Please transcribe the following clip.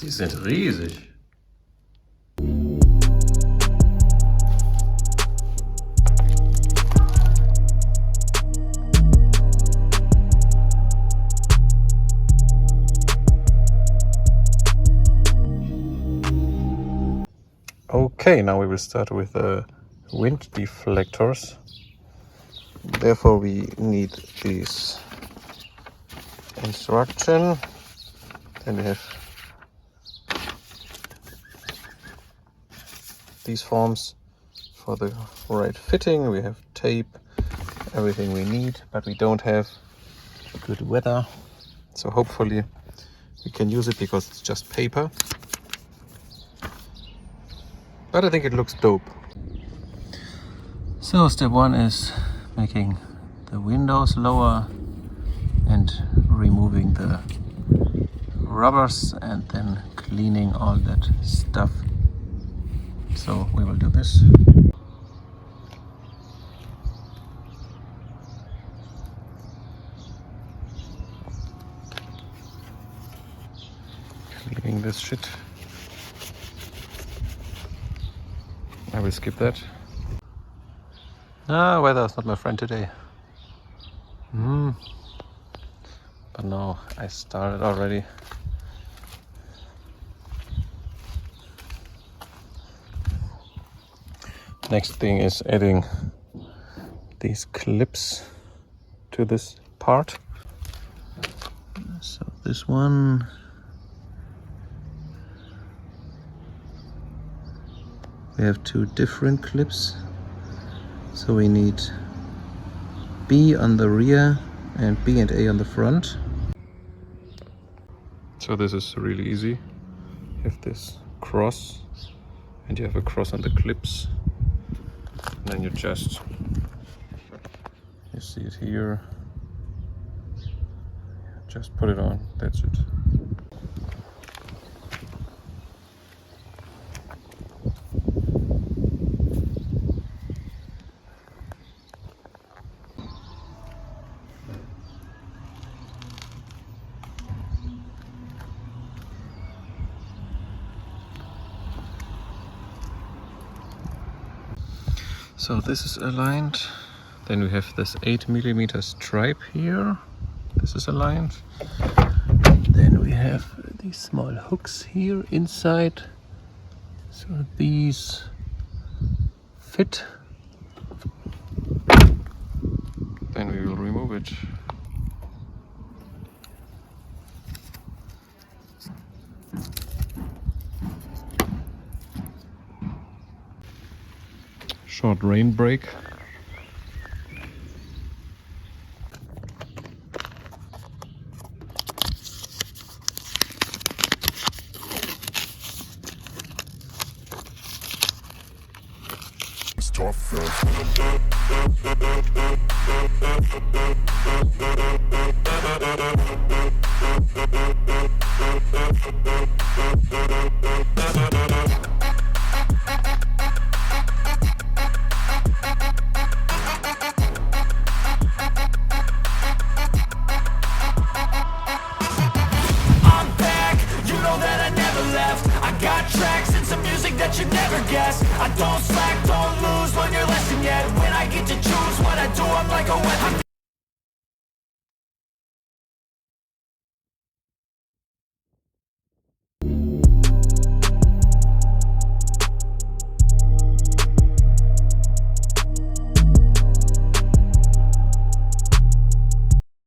Die sind riesig. Okay, now we will start with the wind deflectors. Therefore we need these instruction. Then we have these forms for the right fitting. We have tape, everything we need, but we don't have good weather. So hopefully we can use it because it's just paper. But I think it looks dope. So step one is making the windows lower and removing the rubbers and then cleaning all that stuff. So we will do this. Cleaning this shit. I will skip that. Weather is not my friend today. But no, I started already. Next thing is adding these clips to this part. So this one. We have two different clips. So we need B on the rear and B and A on the front. So this is really easy. You have this cross and you have a cross on the clips. And then you see it here. Just put it on, that's it. So this is aligned. Then we have this 8mm stripe here. This is aligned. Then we have these small hooks here inside. So these fit. Then we will remove it. Short rain break. That you never guess. I don't slack, don't lose, learn your lesson yet. When I get to choose what I do, I'm like a weapon.